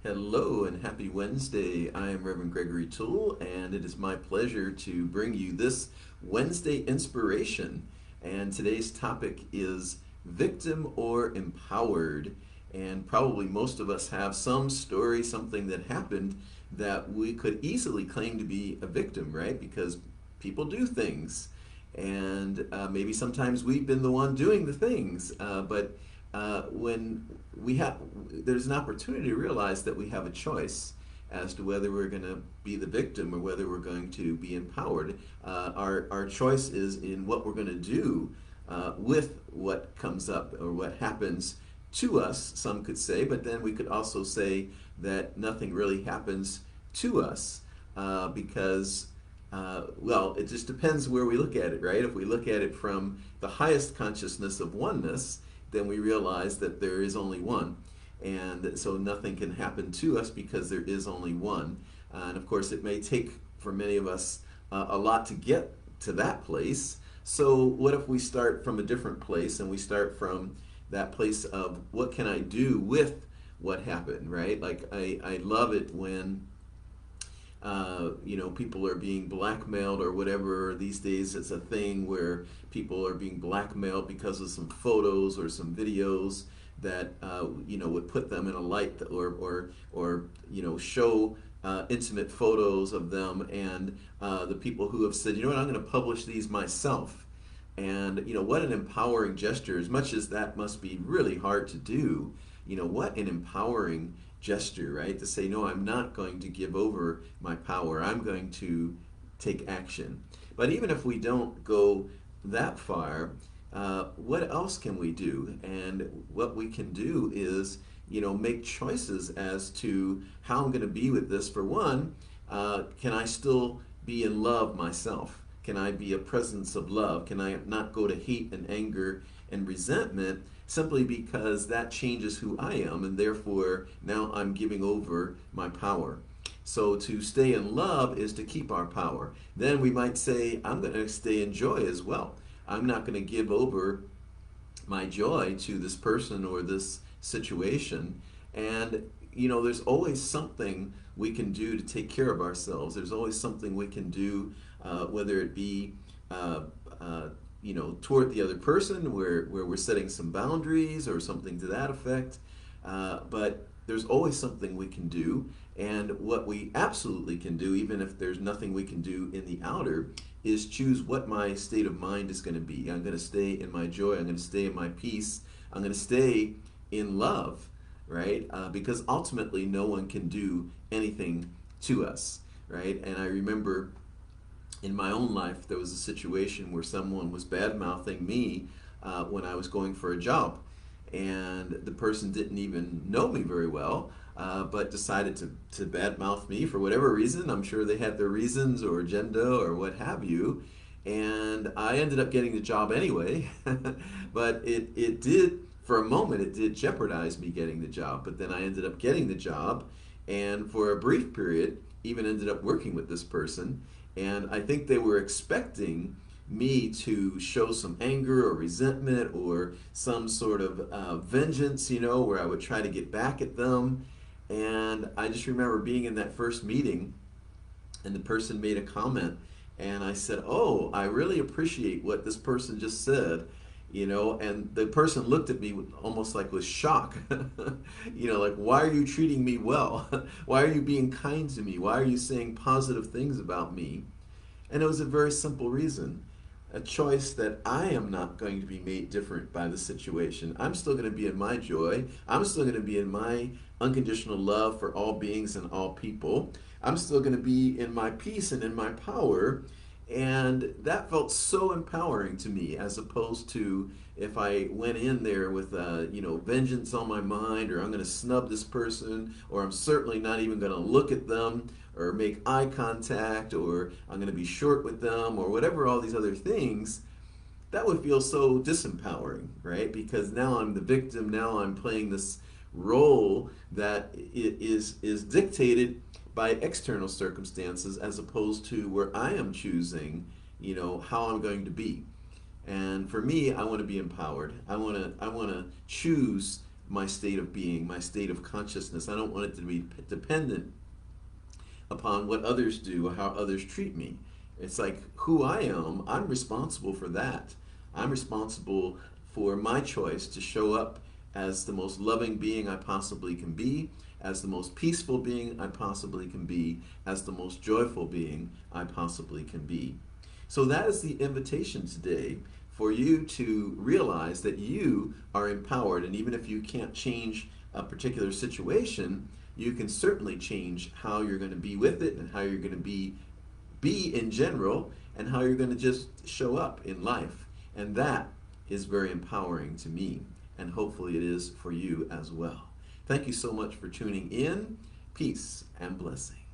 Hello and happy Wednesday. I am Reverend Gregory Toole, and it is my pleasure to bring you this Wednesday inspiration. And today's topic is victim or empowered. And probably most of us have some story, something that happened that we could easily claim to be a victim, right? Because people do things. And maybe sometimes we've been the one doing the things, but when we have, there's an opportunity to realize that we have a choice as to whether we're going to be the victim or whether we're going to be empowered. Our choice is in what we're going to do with what comes up or what happens to us, some could say, but then we could also say that nothing really happens to us because well, it just depends where we look at it, right? If we look at it from the highest consciousness of oneness, then we realize that there is only one. And so nothing can happen to us because there is only one. And of course, it may take for many of us a lot to get to that place. So, what if we start from a different place and we start from that place of what can I do with what happened, right? Like, I love it when people are being blackmailed or whatever. These days, it's a thing where people are being blackmailed because of some photos or some videos that would put them in a light or show intimate photos of them, and the people who have said, you know what, I'm going to publish these myself. And what an empowering gesture. As much as that must be really hard to do, what an empowering gesture, right? To say, no, I'm not going to give over my power. I'm going to take action. But even if we don't go that far, what else can we do? And what we can do is, make choices as to how I'm going to be with this. For one, can I still be in love myself? Can I be a presence of love? Can I not go to hate and anger and resentment simply because that changes who I am, and therefore now I'm giving over my power? So to stay in love is to keep our power. Then we might say, I'm going to stay in joy as well. I'm not going to give over my joy to this person or this situation. And, there's always something we can do to take care of ourselves. There's always something we can do, whether it be, toward the other person where we're setting some boundaries or something to that effect. But there's always something we can do. And what we absolutely can do, even if there's nothing we can do in the outer, is choose what my state of mind is going to be. I'm going to stay in my joy. I'm going to stay in my peace. I'm going to stay in love, right? Because ultimately, no one can do anything to us, right? And I remember in my own life, there was a situation where someone was bad-mouthing me when I was going for a job. And the person didn't even know me very well, but decided to badmouth me for whatever reason. I'm sure they had their reasons or agenda or what have you. And I ended up getting the job anyway. But it did, for a moment, it did jeopardize me getting the job. But then I ended up getting the job, and for a brief period, even ended up working with this person. And I think they were expecting me to show some anger or resentment or some sort of vengeance, where I would try to get back at them. And I just remember being in that first meeting, and the person made a comment, and I said, "Oh, I really appreciate what this person just said." And the person looked at me almost like with shock. Like, why are you treating me well? Why are you being kind to me? Why are you saying positive things about me? And it was a very simple reason. A choice that I am not going to be made different by the situation. I'm still going to be in my joy. I'm still going to be in my unconditional love for all beings and all people. I'm still going to be in my peace and in my power. And that felt so empowering to me, as opposed to if I went in there with, vengeance on my mind, or I'm going to snub this person, or I'm certainly not even going to look at them or make eye contact, or I'm going to be short with them, or whatever, all these other things. That would feel so disempowering, right? Because now I'm the victim. Now I'm playing this role that is dictated by external circumstances, as opposed to where I am choosing, how I'm going to be. And for me, I want to be empowered. I want to choose my state of being, my state of consciousness. I don't want it to be dependent upon what others do or how others treat me. It's like who I am, I'm responsible for that. I'm responsible for my choice to show up as the most loving being I possibly can be, as the most peaceful being I possibly can be, as the most joyful being I possibly can be. So that is the invitation today, for you to realize that you are empowered, and even if you can't change a particular situation, you can certainly change how you're going to be with it and how you're going to be in general, and how you're going to just show up in life. And that is very empowering to me, and hopefully it is for you as well. Thank you so much for tuning in. Peace and blessing.